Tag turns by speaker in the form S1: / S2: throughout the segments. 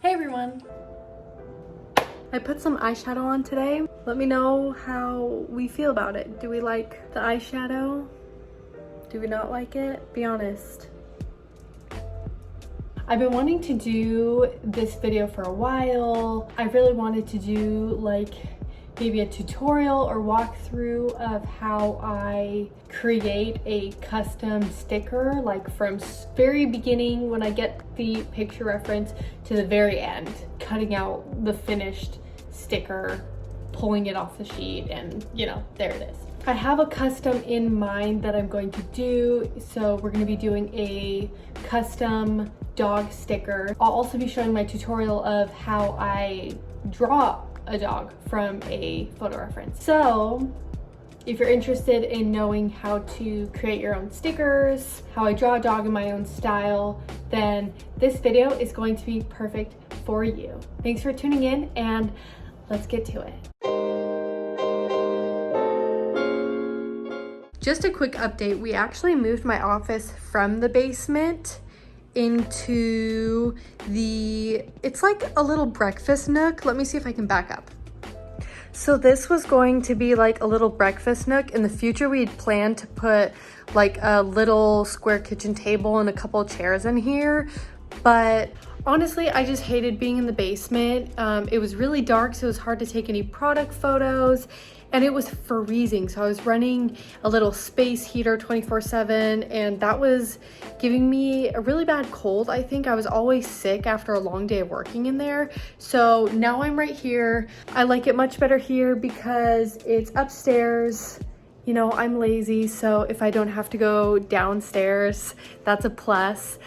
S1: Hey everyone! I put some eyeshadow on today. Let me know how we feel about it. Do we like the eyeshadow? Do we not like it? Be honest. I've been wanting to do this video for a while. I really wanted to do like maybe a tutorial or walkthrough of how I create a custom sticker, like from very beginning when I get the picture reference to the very end, cutting out the finished sticker, pulling it off the sheet, and you know, there it is. I have a custom in mind that I'm going to do, so we're going to be doing a custom dog sticker. I'll also be showing my tutorial of how I draw a dog from a photo reference. So if you're interested in knowing how to create your own stickers, how I draw a dog in my own style, then this video is going to be perfect for you. Thanks for tuning in, and let's get to it. Just a quick update, we actually moved my office from the basement into it's like a little breakfast nook. Let me see if I can back up. So this was going to be like a little breakfast nook. In the future, we'd planned to put like a little square kitchen table and a couple of chairs in here. But honestly, I just hated being in the basement. It was really dark, so it was hard to take any product photos. And it was freezing, so I was running a little space heater 24/7, and that was giving me a really bad cold. I think I was always sick after a long day of working in there. So now I'm right here. I like it much better here because it's upstairs. You know, I'm lazy, so if I don't have to go downstairs, that's a plus.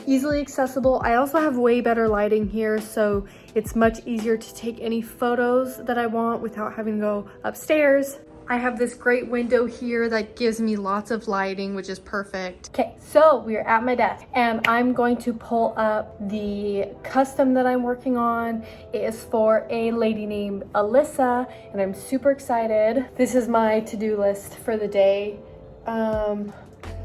S1: Easily accessible. I also have way better lighting here, so it's much easier to take any photos that I want without having to go upstairs. I have this great window here that gives me lots of lighting, which is perfect. Okay, so we're at my desk and I'm going to pull up the custom that I'm working on. It is for a lady named Alyssa, and I'm super excited. This is my to-do list for the day.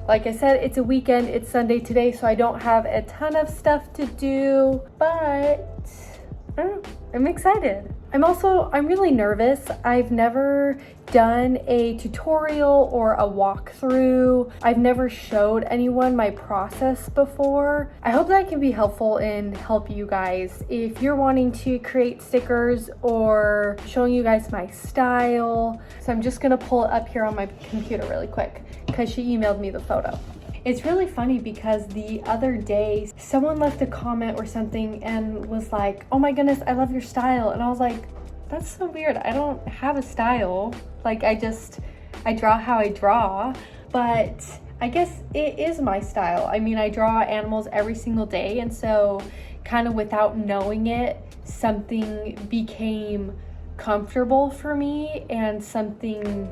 S1: Like I said, it's a weekend, it's Sunday today, so I don't have a ton of stuff to do, but I don't know, I'm excited. I'm really nervous. I've never done a tutorial or a walkthrough. I've never showed anyone my process before. I hope that can be helpful and help you guys. If you're wanting to create stickers or showing you guys my style. So I'm just gonna pull it up here on my computer really quick because she emailed me the photo. It's really funny because the other day, someone left a comment or something and was like, oh my goodness, I love your style. And I was like, that's so weird. I don't have a style. Like I draw how I draw, but I guess it is my style. I mean, I draw animals every single day. And so kind of without knowing it, something became comfortable for me and something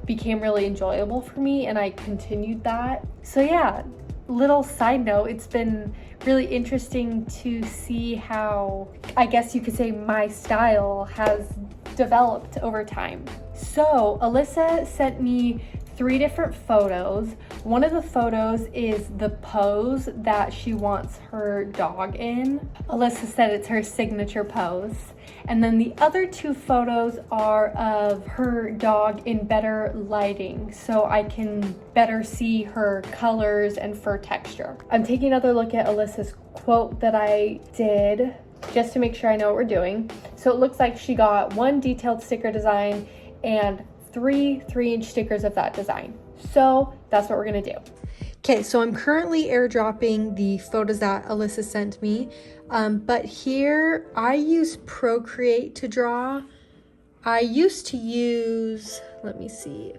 S1: became really enjoyable for me, and I continued that. So yeah, little side note, it's been really interesting to see how, I guess you could say, my style has developed over time. So Alyssa sent me 3 different photos. One of the photos is the pose that she wants her dog in. Alyssa said it's her signature pose. And then the other 2 photos are of her dog in better lighting, so I can better see her colors and fur texture. I'm taking another look at Alyssa's quote that I did just to make sure I know what we're doing. So it looks like she got 1 detailed sticker design and 3 3-inch stickers of that design. So that's what we're gonna do. Okay, so I'm currently airdropping the photos that Alyssa sent me, but here I use Procreate to draw. I used to use, let me see.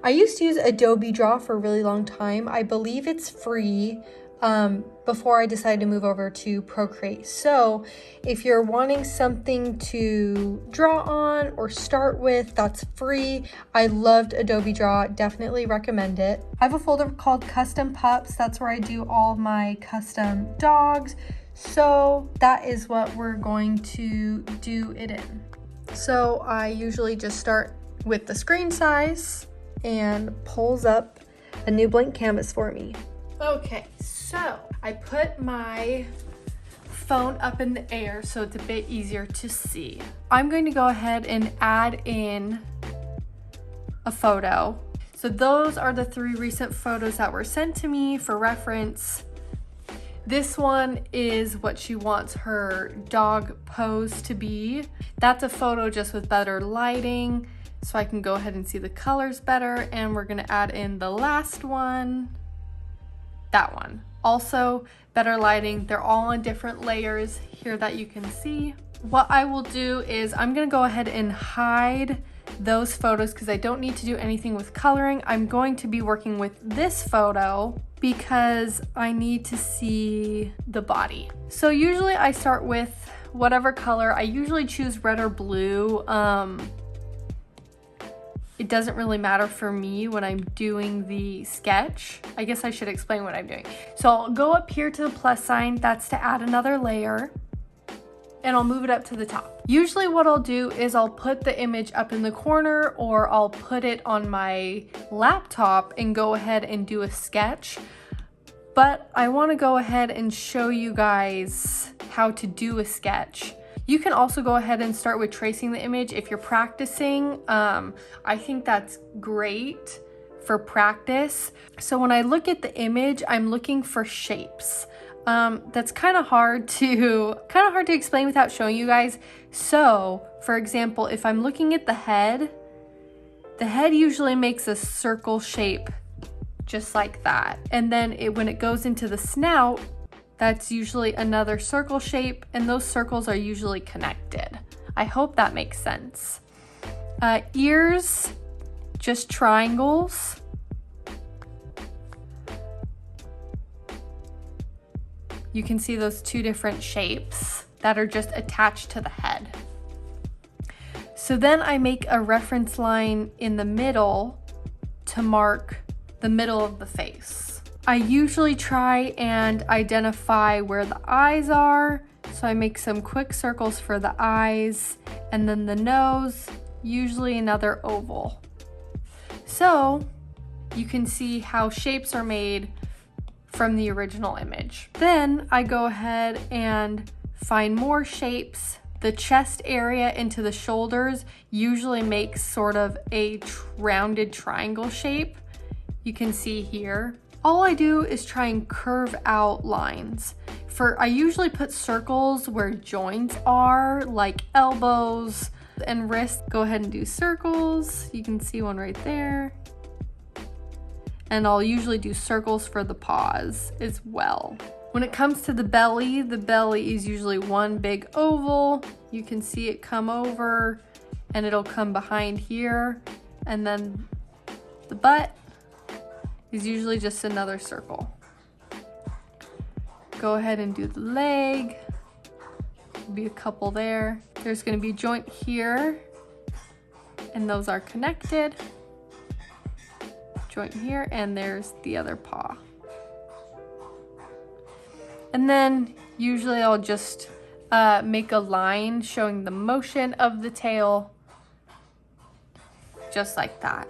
S1: I used to use Adobe Draw for a really long time. I believe it's free. Before I decided to move over to Procreate. So if you're wanting something to draw on or start with that's free, I loved Adobe Draw, definitely recommend it. I have a folder called Custom Pups. That's where I do all of my custom dogs. So that is what we're going to do it in. So I usually just start with the screen size and pulls up a new blank canvas for me. Okay, so I put my phone up in the air so it's a bit easier to see. I'm going to go ahead and add in a photo. So those are the 3 recent photos that were sent to me for reference. This one is what she wants her dog pose to be. That's a photo just with better lighting, so I can go ahead and see the colors better. And we're gonna add in the last one, that one. Also, better lighting. They're all on different layers here that you can see. What I will do is I'm gonna go ahead and hide those photos because I don't need to do anything with coloring. I'm going to be working with this photo because I need to see the body. So usually I start with whatever color. I usually choose red or blue. It doesn't really matter for me when I'm doing the sketch. I guess I should explain what I'm doing. So I'll go up here to the plus sign. That's to add another layer. And I'll move it up to the top. Usually what I'll do is I'll put the image up in the corner, or I'll put it on my laptop and go ahead and do a sketch. But I want to go ahead and show you guys how to do a sketch. You can also go ahead and start with tracing the image if you're practicing. I think that's great for practice. So when I look at the image, I'm looking for shapes. That's kind of hard to explain without showing you guys. So, for example, if I'm looking at the head usually makes a circle shape just like that. And then when it goes into the snout, that's usually another circle shape, and those circles are usually connected. I hope that makes sense. Ears, just triangles. You can see those 2 different shapes that are just attached to the head. So then I make a reference line in the middle to mark the middle of the face. I usually try and identify where the eyes are. So I make some quick circles for the eyes, and then the nose, usually another oval. So you can see how shapes are made from the original image. Then I go ahead and find more shapes. The chest area into the shoulders usually makes sort of a rounded triangle shape. You can see here. All I do is try and curve out lines. I usually put circles where joints are, like elbows and wrists. Go ahead and do circles. You can see one right there. And I'll usually do circles for the paws as well. When it comes to the belly is usually one big oval. You can see it come over and it'll come behind here. And then the butt is usually just another circle. Go ahead and do the leg. Be a couple there. There's gonna be a joint here, and those are connected. Joint here, and there's the other paw. And then usually I'll just make a line showing the motion of the tail, just like that.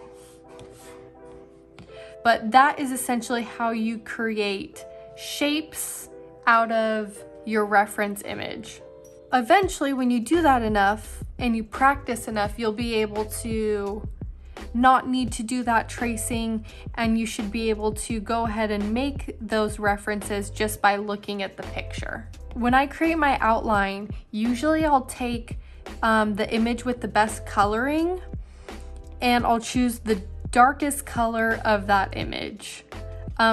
S1: But that is essentially how you create shapes out of your reference image. Eventually, when you do that enough and you practice enough, you'll be able to not need to do that tracing, and you should be able to go ahead and make those references just by looking at the picture. When I create my outline, usually I'll take the image with the best coloring, and I'll choose the darkest color of that image.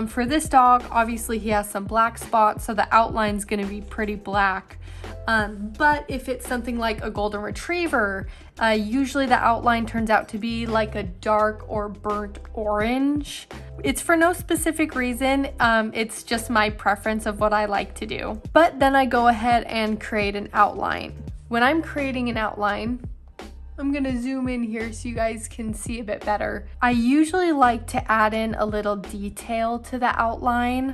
S1: For this dog, obviously he has some black spots, so the outline's gonna be pretty black. But if it's something like a golden retriever, usually the outline turns out to be like a dark or burnt orange. It's for no specific reason, it's just my preference of what I like to do. But then I go ahead and create an outline. When I'm creating an outline, I'm gonna zoom in here so you guys can see a bit better. I usually like to add in a little detail to the outline.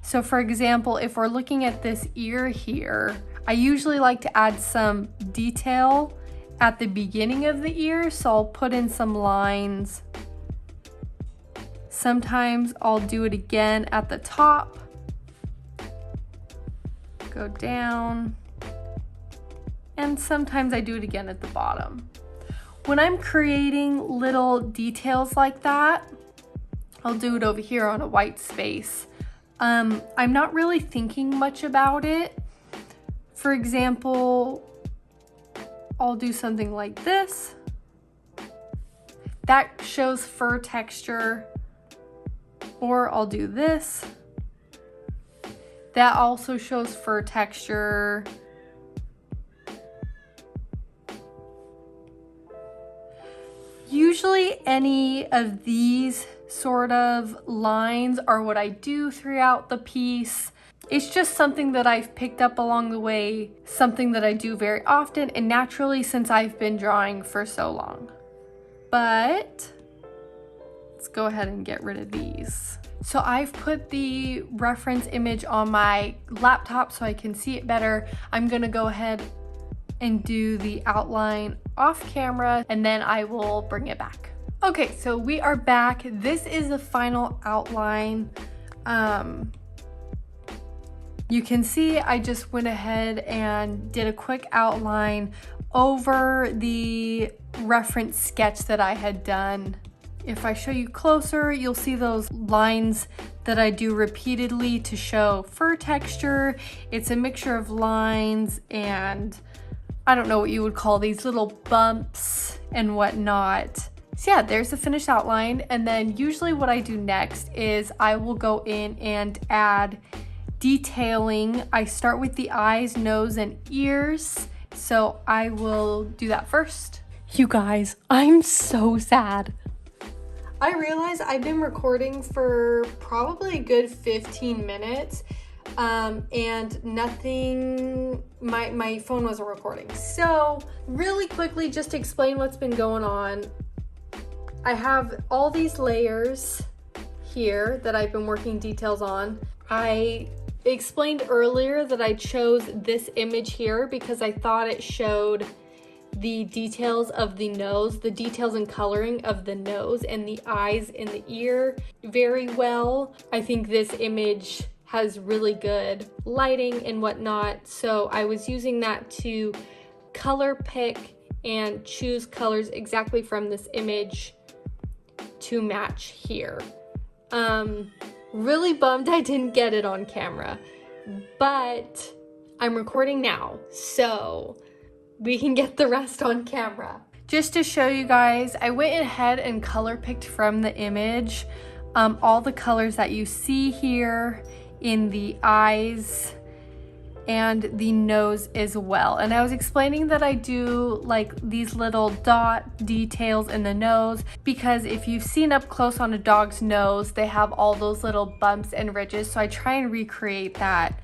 S1: So for example, if we're looking at this ear here, I usually like to add some detail at the beginning of the ear, so I'll put in some lines. Sometimes I'll do it again at the top. go down, and sometimes I do it again at the bottom. When I'm creating little details like that, I'll do it over here on a white space. I'm not really thinking much about it. For example, I'll do something like this. That shows fur texture. Or I'll do this. That also shows fur texture. Usually any of these sort of lines are what I do throughout the piece. It's just something that I've picked up along the way, something that I do very often and naturally since I've been drawing for so long. But let's go ahead and get rid of these. So I've put the reference image on my laptop so I can see it better. I'm gonna go ahead and do the outline off camera and then I will bring it back. Okay, so we are back. This is the final outline. You can see I just went ahead and did a quick outline over the reference sketch that I had done. If I show you closer, you'll see those lines that I do repeatedly to show fur texture. It's a mixture of lines and I don't know what you would call these little bumps and whatnot. So yeah, there's the finished outline. And then usually what I do next is I will go in and add detailing. I start with the eyes, nose, and ears. So I will do that first. You guys, I'm so sad. I realize I've been recording for probably a good 15 minutes and nothing, my phone wasn't recording. So really quickly, just to explain what's been going on, I have all these layers here that I've been working details on. I explained earlier that I chose this image here because I thought it showed the details of the nose, the details and coloring of the nose and the eyes and the ear very well. I think this image has really good lighting and whatnot. So I was using that to color pick and choose colors exactly from this image to match here. Really bummed I didn't get it on camera, but I'm recording now, so we can get the rest on camera. Just to show you guys, I went ahead and color picked from the image all the colors that you see here in the eyes and the nose as well. And I was explaining that I do like these little dot details in the nose because if you've seen up close on a dog's nose, they have all those little bumps and ridges. So I try and recreate that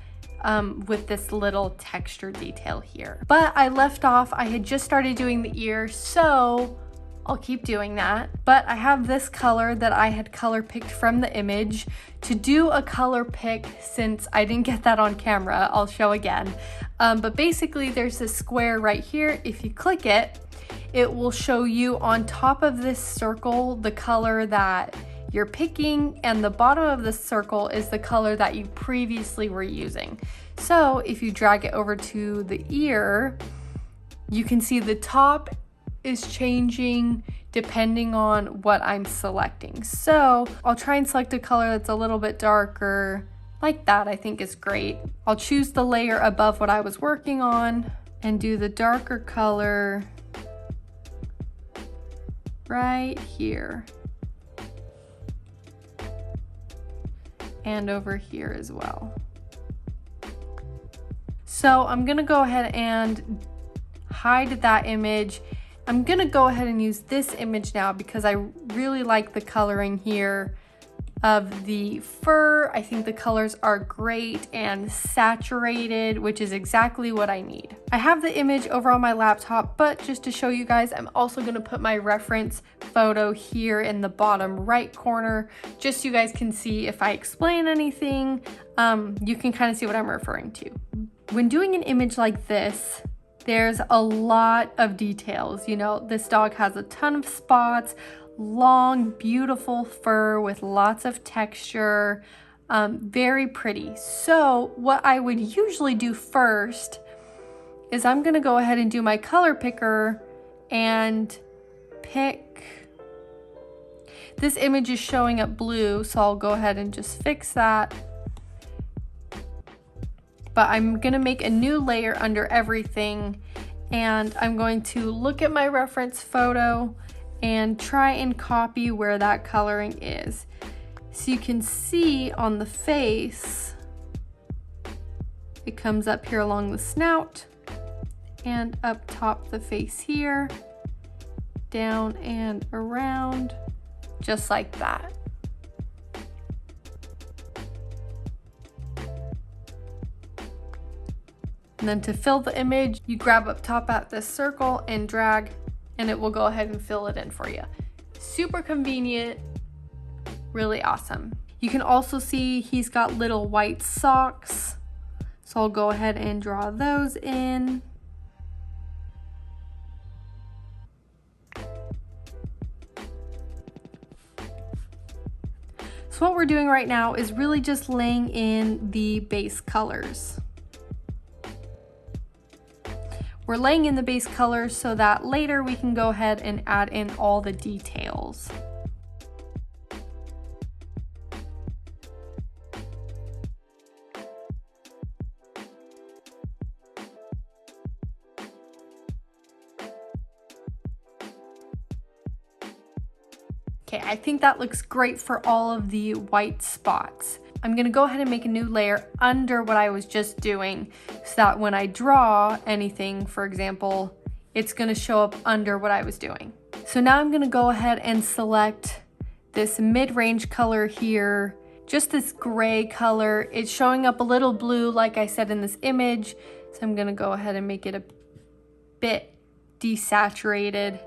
S1: with this little texture detail here. But I left off, I had just started doing the ear, so I'll keep doing that. But I have this color that I had color picked from the image. To do a color pick, since I didn't get that on camera, I'll show again. But basically there's this square right here. If you click it, it will show you on top of this circle the color that you're picking, and the bottom of the circle is the color that you previously were using. So if you drag it over to the ear, you can see the top is changing depending on what I'm selecting. So I'll try and select a color that's a little bit darker, like that. I think is great. I'll choose the layer above what I was working on and do the darker color right here. And over here as well. So I'm gonna go ahead and hide that image. I'm gonna go ahead and use this image now because I really like the coloring here of the fur. I think the colors are great and saturated, which is exactly what I need. I have the image over on my laptop, but just to show you guys, I'm also gonna put my reference photo here in the bottom right corner, just so you guys can see if I explain anything, you can kind of see what I'm referring to. When doing an image like this, there's a lot of details. You know, this dog has a ton of spots, long, beautiful fur with lots of texture. Very pretty. So what I would usually do first is I'm gonna go ahead and do my color picker and pick. This image is showing up blue, so I'll go ahead and just fix that. But I'm gonna make a new layer under everything, and I'm going to look at my reference photo and try and copy where that coloring is. So you can see on the face, it comes up here along the snout and up top the face here, down and around, just like that. And then to fill the image, you grab up top at this circle and drag, and it will go ahead and fill it in for you. Super convenient, really awesome. You can also see he's got little white socks, so I'll go ahead and draw those in. So what we're doing right now is really just laying in the base colors. We're laying in the base colors so that later we can go ahead and add in all the details. Okay, I think that looks great for all of the white spots. I'm gonna go ahead and make a new layer under what I was just doing so that when I draw anything, for example, it's gonna show up under what I was doing. So now I'm gonna go ahead and select this mid-range color here, just this gray color. It's showing up a little blue, like I said in this image. So I'm gonna go ahead and make it a bit desaturated.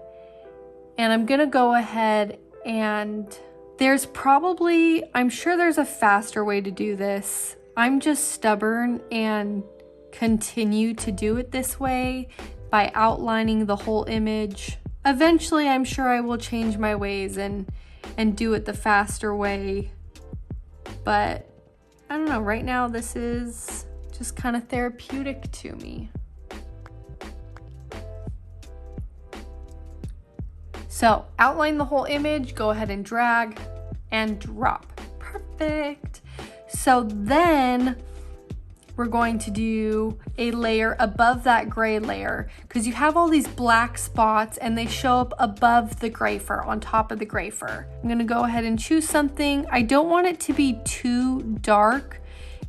S1: And I'm gonna go ahead and there's probably, I'm sure there's a faster way to do this. I'm just stubborn and continue to do it this way by outlining the whole image. Eventually, I'm sure I will change my ways and do it the faster way. But I don't know, right now this is just kind of therapeutic to me. So outline the whole image, go ahead and drag and drop. Perfect. So then we're going to do a layer above that gray layer because you have all these black spots and they show up above the gray fur, on top of the gray fur. I'm gonna go ahead and choose something. I don't want it to be too dark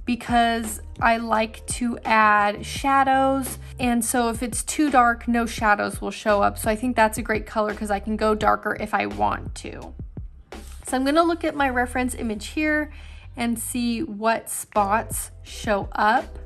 S1: because I like to add shadows, and so if it's too dark, no shadows will show up. So I think that's a great color because I can go darker if I want to. So I'm gonna look at my reference image here and see what spots show up.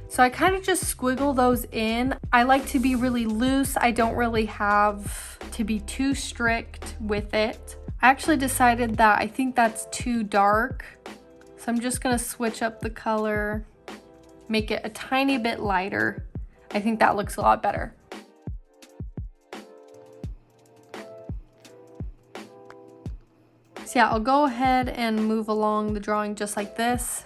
S1: So I kind of just squiggle those in. I like to be really loose. I don't really have to be too strict with it. I actually decided that I think that's too dark. So I'm just gonna switch up the color, make it a tiny bit lighter. I think that looks a lot better. So yeah, I'll go ahead and move along the drawing just like this.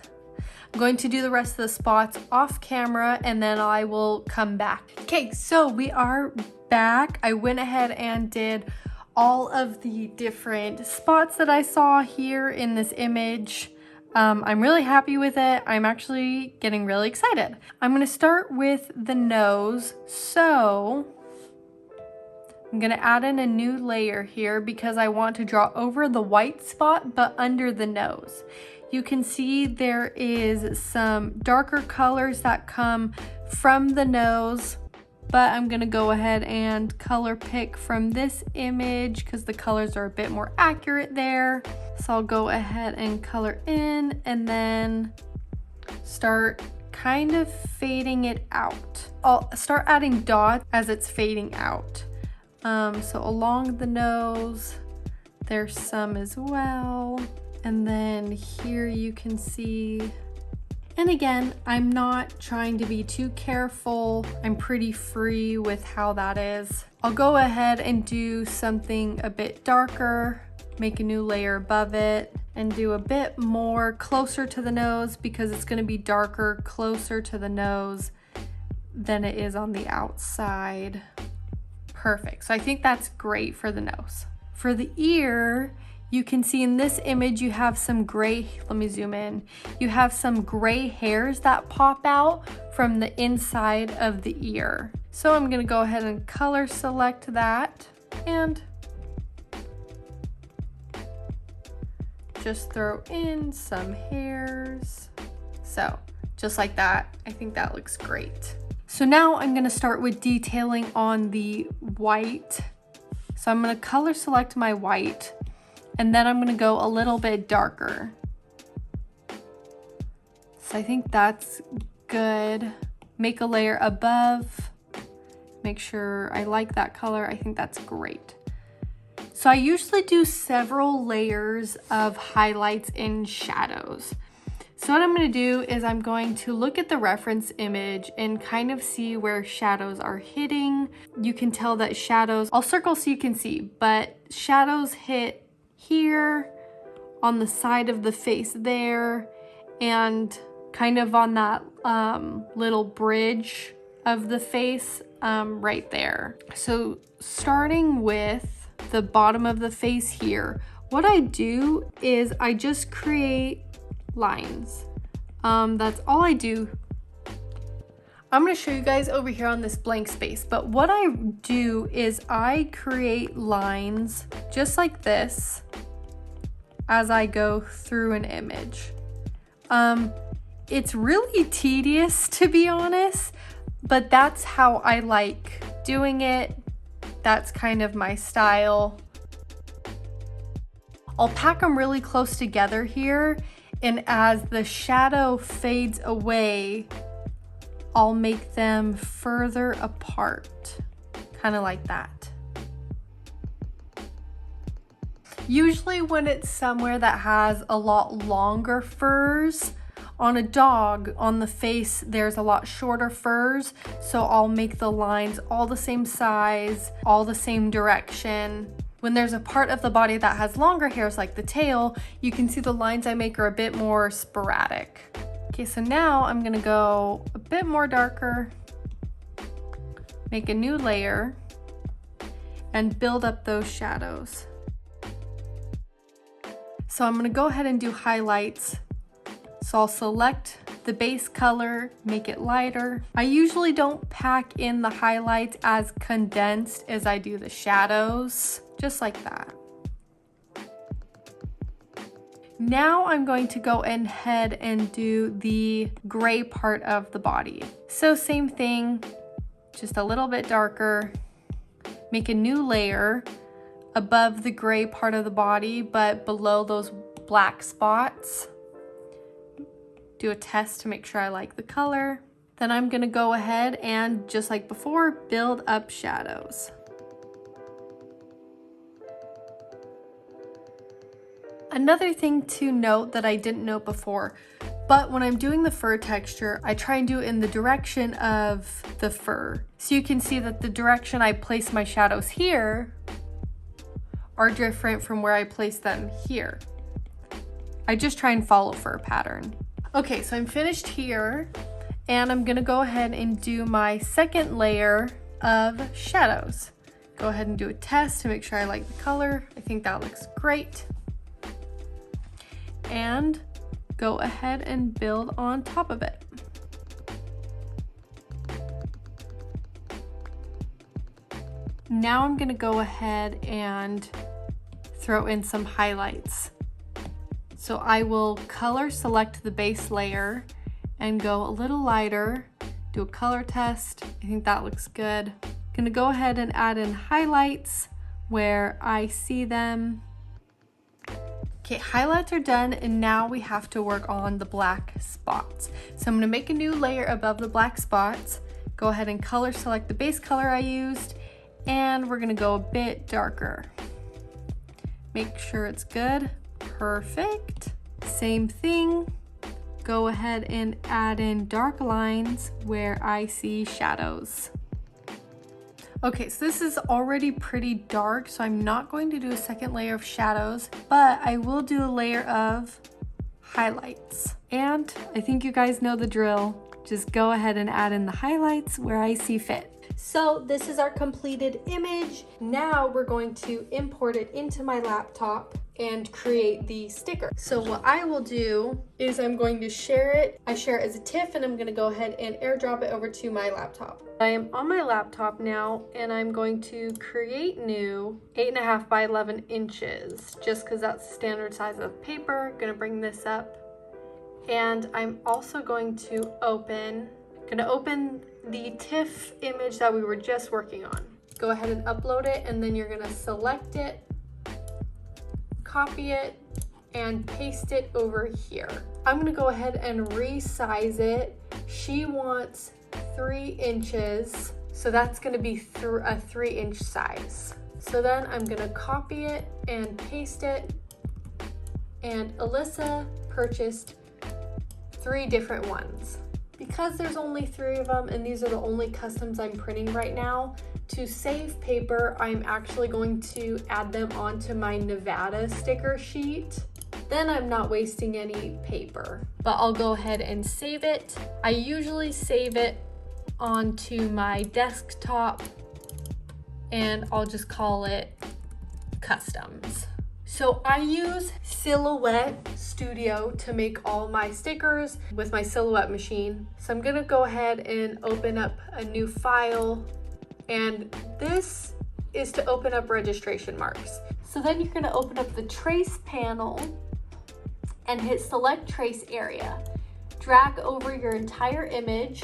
S1: I'm going to do the rest of the spots off camera and then I will come back. Okay, so we are back. I went ahead and did all of the different spots that I saw here in this image. I'm really happy with it. I'm actually getting really excited. I'm gonna start with the nose. So I'm gonna add in a new layer here because I want to draw over the white spot, but under the nose. You can see there is some darker colors that come from the nose, but I'm gonna go ahead and color pick from this image because the colors are a bit more accurate there. So I'll go ahead and color in and then start kind of fading it out. I'll start adding dots as it's fading out. So along the nose, there's some as well. And then here you can see And again, I'm not trying to be too careful. I'm pretty free with how that is. I'll go ahead and do something a bit darker, make a new layer above it, and do a bit more closer to the nose because it's going to be darker closer to the nose than it is on the outside. Perfect. So I think that's great for the nose. For the ear, you can see in this image you have some gray, let me zoom in. You have some gray hairs that pop out from the inside of the ear. So I'm going to go ahead and color select that and just throw in some hairs. So just like that, I think that looks great. So now I'm going to start with detailing on the white. So I'm going to color select my white, and then I'm going to go a little bit darker. So I think that's good. Make a layer above. Make sure I like that color. I think that's great. So I usually do several layers of highlights and shadows. So what I'm going to do is I'm going to look at the reference image and kind of see where shadows are hitting. You can tell that shadows, I'll circle so you can see, but shadows hit here on the side of the face there and kind of on that little bridge of the face right there. So starting with the bottom of the face here, what I do is I just create lines. That's all I do. I'm going to show you guys over here on this blank space, but what I do is I create lines just like this as I go through an image. It's really tedious, to be honest, but that's how I like doing it. That's kind of my style. I'll pack them really close together here, and as the shadow fades away, I'll make them further apart, kind of like that. Usually when it's somewhere that has a lot longer furs, on a dog, on the face, there's a lot shorter furs, so I'll make the lines all the same size, all the same direction. When there's a part of the body that has longer hairs like the tail, you can see the lines I make are a bit more sporadic. Okay, so now I'm gonna go a bit more darker, make a new layer, and build up those shadows. So I'm gonna go ahead and do highlights. So I'll select the base color, make it lighter. I usually don't pack in the highlights as condensed as I do the shadows, just like that. Now I'm going to go ahead and do the gray part of the body. So same thing, just a little bit darker. Make a new layer above the gray part of the body, but below those black spots. Do a test to make sure I like the color. Then I'm gonna go ahead and, just like before, build up shadows. Another thing to note that I didn't note before, but when I'm doing the fur texture, I try and do it in the direction of the fur. So you can see that the direction I place my shadows here are different from where I place them here. I just try and follow fur pattern. Okay, so I'm finished here, and I'm gonna go ahead and do my second layer of shadows. Go ahead and do a test to make sure I like the color. I think that looks great. And go ahead and build on top of it. Now I'm gonna go ahead and throw in some highlights. So I will color select the base layer and go a little lighter, do a color test. I think that looks good. Gonna go ahead and add in highlights where I see them. Okay, highlights are done, and now we have to work on the black spots. So I'm gonna make a new layer above the black spots, go ahead and color select the base color I used, and we're gonna go a bit darker. Make sure it's good. Perfect. Same thing. go ahead and add in dark lines where I see shadows. Okay, so this is already pretty dark, so I'm not going to do a second layer of shadows, but I will do a layer of highlights. And I think you guys know the drill. Just go ahead and add in the highlights where I see fit. So this is our completed image. Now we're going to import it into my laptop and create the sticker. So what I will do is I'm going to share it. I share it as a TIFF, and I'm gonna go ahead and airdrop it over to my laptop. I am on my laptop now, and I'm going to create new 8.5 by 11 inches, just because that's the standard size of paper. Gonna bring this up. And I'm also going to open the TIFF image that we were just working on. Go ahead and upload it, and then you're gonna select it, copy it, and paste it over here. I'm gonna go ahead and resize it. She wants 3 inches, so that's gonna be a 3-inch size. So then I'm gonna copy it and paste it, and Alyssa purchased 3 different ones. Because there's only 3 of them and these are the only customs I'm printing right now, to save paper, I'm actually going to add them onto my Nevada sticker sheet. Then I'm not wasting any paper, but I'll go ahead and save it. I usually save it onto my desktop, and I'll just call it customs. So I use Silhouette Studio to make all my stickers with my Silhouette machine. So I'm gonna go ahead and open up a new file, and this is to open up registration marks. So then you're gonna open up the trace panel and hit select trace area. Drag over your entire image,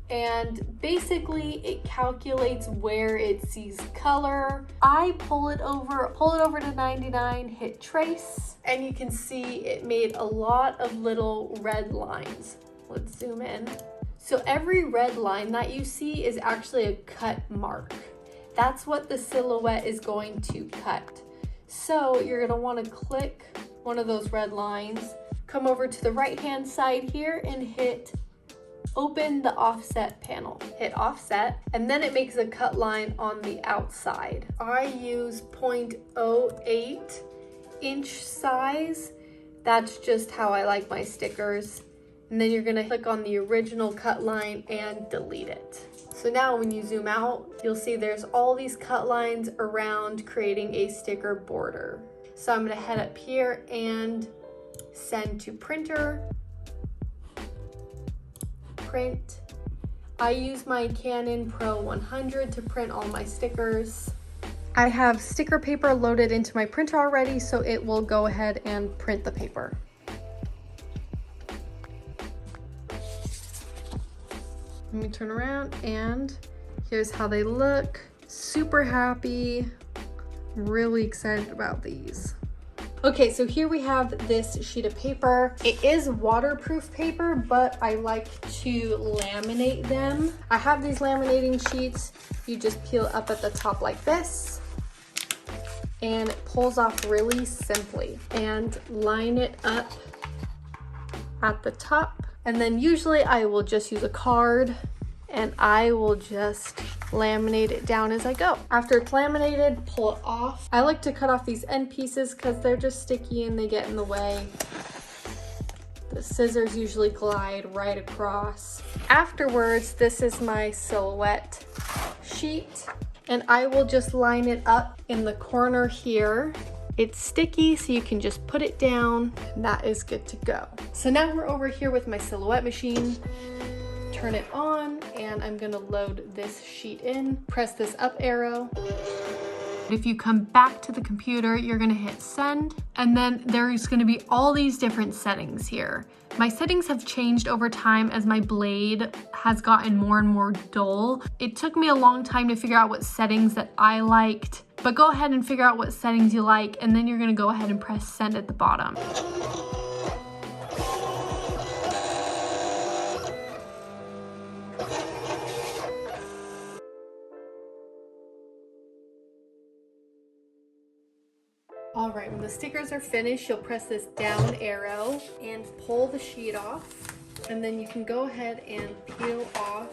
S1: and basically it calculates where it sees color. I pull it over to 99, hit trace, and you can see it made a lot of little red lines. Let's zoom in. So every red line that you see is actually a cut mark. That's what the Silhouette is going to cut. So you're gonna wanna click one of those red lines, come over to the right-hand side here and hit open the offset panel. Hit offset, and then it makes a cut line on the outside. I use 0.08 inch size. That's just how I like my stickers. And then you're gonna click on the original cut line and delete it. So now when you zoom out, you'll see there's all these cut lines around creating a sticker border. So I'm gonna head up here and send to printer. Print. I use my Canon Pro 100 to print all my stickers. I have sticker paper loaded into my printer already, so it will go ahead and print the paper. Let me turn around, and here's how they look. Super happy, really excited about these. Okay, so here we have this sheet of paper. It is waterproof paper, but I like to laminate them. I have these laminating sheets. You just peel up at the top like this, and it pulls off really simply. And line it up at the top. And then usually I will just use a card, and I will just laminate it down as I go. After it's laminated, pull it off. I like to cut off these end pieces because they're just sticky and they get in the way. The scissors usually glide right across. Afterwards, this is my Silhouette sheet, and I will just line it up in the corner here. It's sticky, so you can just put it down, and that is good to go. So now we're over here with my Silhouette machine. Turn it on, and I'm gonna load this sheet in. Press this up arrow. If you come back to the computer, you're gonna hit send, and then there's gonna be all these different settings here. My settings have changed over time as my blade has gotten more and more dull. It took me a long time to figure out what settings that I liked, but go ahead and figure out what settings you like, and then you're gonna go ahead and press send at the bottom. All right, when the stickers are finished, you'll press this down arrow and pull the sheet off, and then you can go ahead and peel off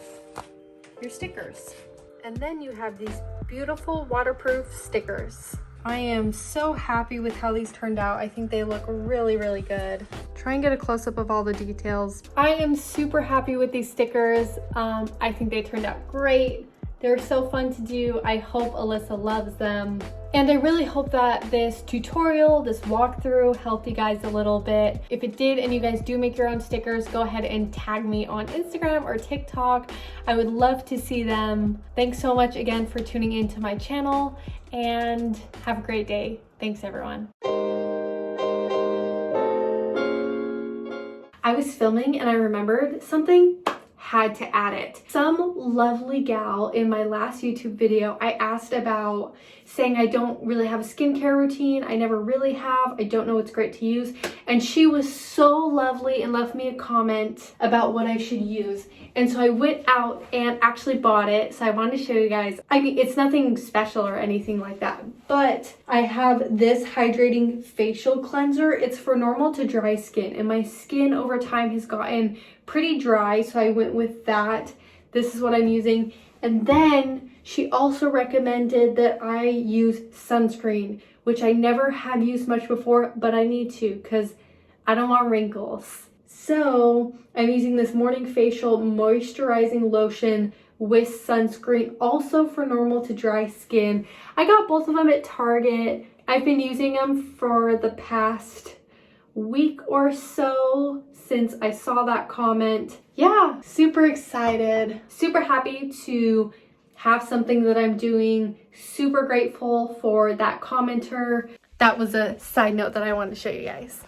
S1: your stickers. And then you have these beautiful waterproof stickers. I am so happy with how these turned out. I think they look really, really good. Try and get a close-up of all the details. I am super happy with these stickers. I think they turned out great. They're so fun to do. I hope Alyssa loves them. And I really hope that this tutorial, this walkthrough helped you guys a little bit. If it did and you guys do make your own stickers, go ahead and tag me on Instagram or TikTok. I would love to see them. Thanks so much again for tuning into my channel and have a great day. Thanks everyone. I was filming and I remembered something. Had to add it. Some lovely gal in my last YouTube video, I asked about saying I don't really have a skincare routine. I never really have. I don't know what's great to use. And she was so lovely and left me a comment about what I should use. And so I went out and actually bought it. So I wanted to show you guys. I mean, it's nothing special or anything like that, but I have this hydrating facial cleanser. It's for normal to dry skin, and my skin over time has gotten pretty dry, so I went with that. This is what I'm using. And then she also recommended that I use sunscreen, which I never have used much before, but I need to because I don't want wrinkles. So I'm using this morning facial moisturizing lotion with sunscreen, also for normal to dry skin. I got both of them at Target. I've been using them for the past week or so since I saw that comment. Yeah, super excited, super happy to have something that I'm doing, super grateful for that commenter. That was a side note that I wanted to show you guys.